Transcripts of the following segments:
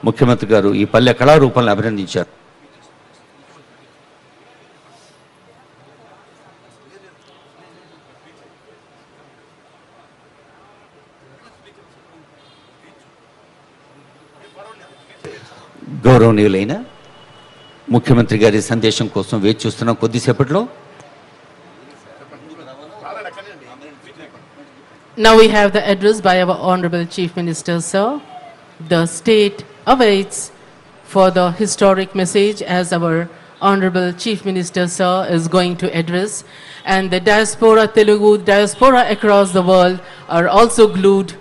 ముఖ్యమంత్రి గారు ఈ పల్లె కళారూపాలను అభినందించారు. గౌరవనీయులైన ముఖ్యమంత్రి గారి సందేశం కోసం వేచి చూస్తున్న కొద్దిసేపట్లో Now we have the address by our Honorable Chief Minister, sir. The state awaits for the historic message as our Honorable Chief Minister, sir, is going to address. And the diaspora, Telugu diaspora across the world are also glued.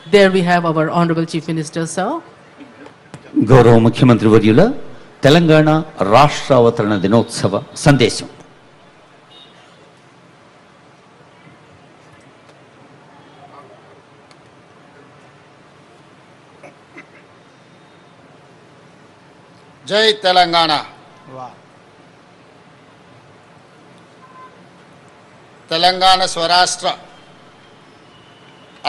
There we have our Honorable Chief Minister, sir. గౌరవ ముఖ్యమంత్రి వర్యుల తెలంగాణ రాష్ట్ర అవతరణ దినోత్సవ సందేశం. జై తెలంగాణ. తెలంగాణ స్వరాష్ట్ర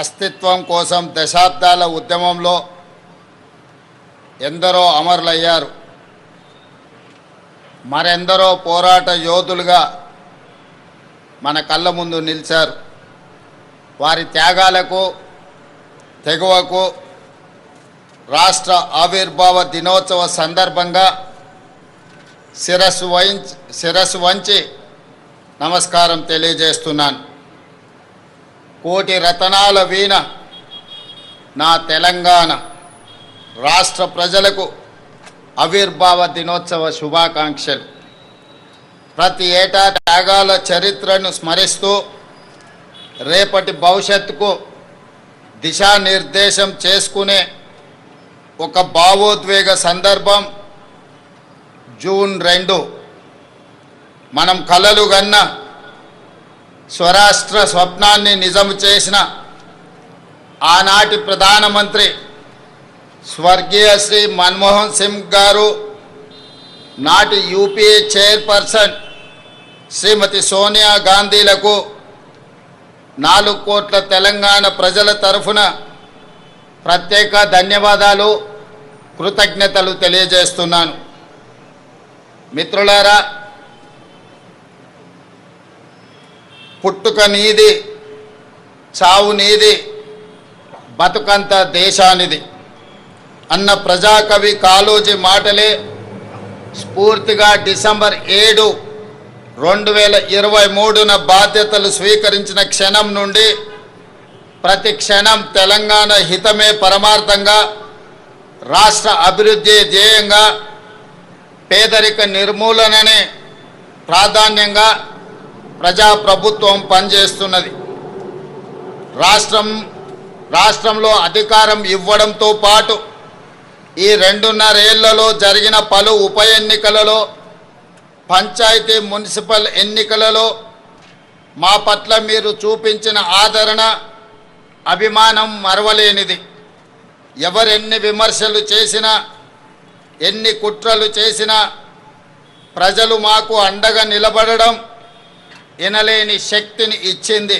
అస్తిత్వం కోసం దశాబ్దాల ఉద్యమంలో ఎందరో అమరులయ్యారు. మరెందరో పోరాట యోధులుగా మన కళ్ళ ముందు నిలిచారు. వారి త్యాగాలకు తెగువకు రాష్ట్ర ఆవిర్భావ దినోత్సవ సందర్భంగా శిరస్సు వంచి నమస్కారం తెలియజేస్తున్నాను. కోటి రతనాల వీణ నా తెలంగాణ రాష్ట్ర ప్రజలకు ఆవిర్భావ దినోత్సవ శుభాకాంక్షలు. ప్రతి ఏటా త్యాగాల చరిత్రను స్మరిస్తూ రేపటి భవిష్యత్తుకు దిశానిర్దేశం చేసుకునే ఒక భావోద్వేగ సందర్భం జూన్ 2 మనం కలలు గన్న స్వరాష్ట్ర స్వప్నాన్ని నిజం చేసిన ఆనాటి ప్రధానమంత్రి స్వర్గీయ శ్రీ మన్మోహన్ సింగ్ గారు, నాటి యూపీఏ చైర్పర్సన్ శ్రీమతి సోనియా గాంధీలకు 4 కోట్ల తెలంగాణ ప్రజల తరఫున ప్రత్యేక ధన్యవాదాలు, కృతజ్ఞతలు తెలియజేస్తున్నాను. మిత్రులారా, పుట్టుక నీది, చావు నీది, బతుకంత దేశానిది అన్న ప్రజాకవి కాళోజీ మాటలే స్ఫూర్తిగా డిసెంబర్ 7, 2023న బాధ్యతలు స్వీకరించిన క్షణం నుండి ప్రతి క్షణం తెలంగాణ హితమే పరమార్థంగా, రాష్ట్ర అభివృద్ధి ధ్యేయంగా, పేదరిక నిర్మూలననే ప్రాధాన్యంగా ప్రజాప్రభుత్వం పనిచేస్తున్నది. రాష్ట్రంలో అధికారం ఇవ్వడంతో పాటు ఈ 2.5 ఏళ్లలో జరిగిన పలు ఉప ఎన్నికలలో, పంచాయతీ మున్సిపల్ ఎన్నికలలో మా పట్ల మీరు చూపించిన ఆదరణ, అభిమానం మరవలేనిది. ఎవరెన్ని విమర్శలు చేసినా, ఎన్ని కుట్రలు చేసినా ప్రజలు మాకు అండగా నిలబడడం ఎనలేని శక్తిని ఇచ్చింది.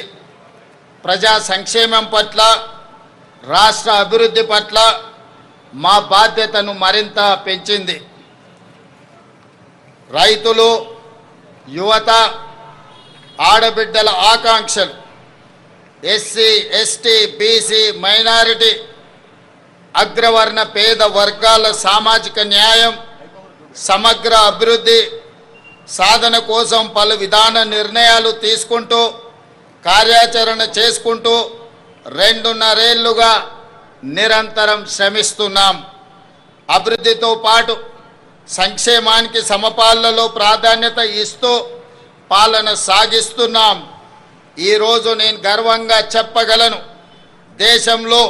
ప్రజా సంక్షేమం పట్ల, రాష్ట్ర అభివృద్ధి పట్ల మా బాధ్యతను మరింత పెంచింది. రైతులు, యువత, ఆడబిడ్డల ఆకాంక్షలు, ఎస్సీ, ఎస్టీ, బీసీ, మైనారిటీ, అగ్రవర్ణ పేద వర్గాల సామాజిక న్యాయం, సమగ్ర అభివృద్ధి సాధన కోసం పలు విధాన నిర్ణయాలు తీసుకుంటూ, కార్యాచరణ చేసుకుంటూ 2.5 ఏళ్లుగా నిరంతరం శ్రమిస్తున్నాం. అభివృద్ధితో పాటు సంక్షేమానికి సమపాలలో ప్రాధాన్యత ఇస్తూ పాలన సాగిస్తున్నాం. ఈరోజు నేను గర్వంగా చెప్పగలను, దేశంలో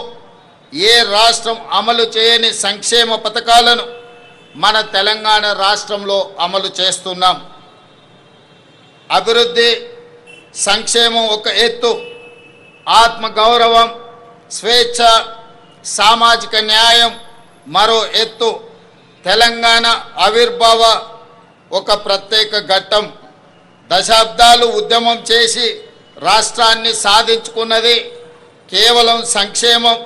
ఏ రాష్ట్రం అమలు చేయని సంక్షేమ పథకాలను మన తెలంగాణ రాష్ట్రంలో అమలు చేస్తున్నాం. అభివృద్ధి, సంక్షేమం ఒక ఎత్తు, ఆత్మగౌరవం, స్వేచ్ఛ, సామాజిక న్యాయం మరో ఎత్తు. తెలంగాణ ఆవిర్భావ ఒక ప్రత్యేక ఘట్టం. దశాబ్దాలు ఉద్యమం చేసి రాష్ట్రాన్ని సాధించుకున్నది కేవలం సంక్షేమం,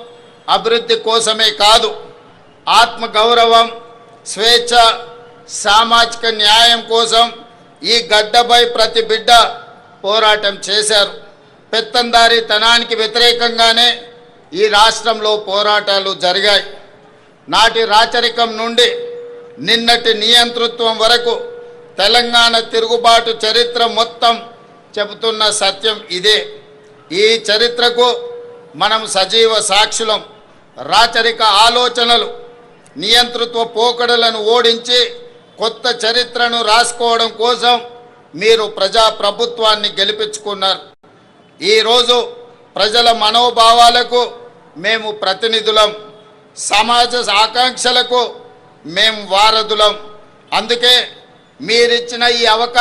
అభివృద్ధి కోసమే కాదు, ఆత్మగౌరవం, స్వేచ్ఛ, సామాజిక న్యాయం కోసం ఈ గడ్డపై ప్రతి బిడ్డ పోరాటం చేశారు. పెత్తందారీతనానికి వ్యతిరేకంగానే ఈ రాష్ట్రంలో పోరాటాలు జరిగాయి. నాటి రాచరికం నుండి నిన్నటి నియంతృత్వం వరకు తెలంగాణ తిరుగుబాటు చరిత్ర మొత్తం చెబుతున్న సత్యం ఇదే. ఈ చరిత్రకు మనం సజీవ సాక్షులం. రాచరిక ఆలోచనలు, నియంతృత్వ పోకడలను ఓడించి కొత్త చరిత్రను రాసుకోవడం కోసం మీరు ప్రజాప్రభుత్వాన్ని గెలిపించుకున్నారు. ఈరోజు ప్రజల మనోభావాలకు మేము ప్రతినిధులం, సమాజ ఆకాంక్షలకు మేము వారధులం. అందుకే మీరిచ్చిన ఈ అవకాశం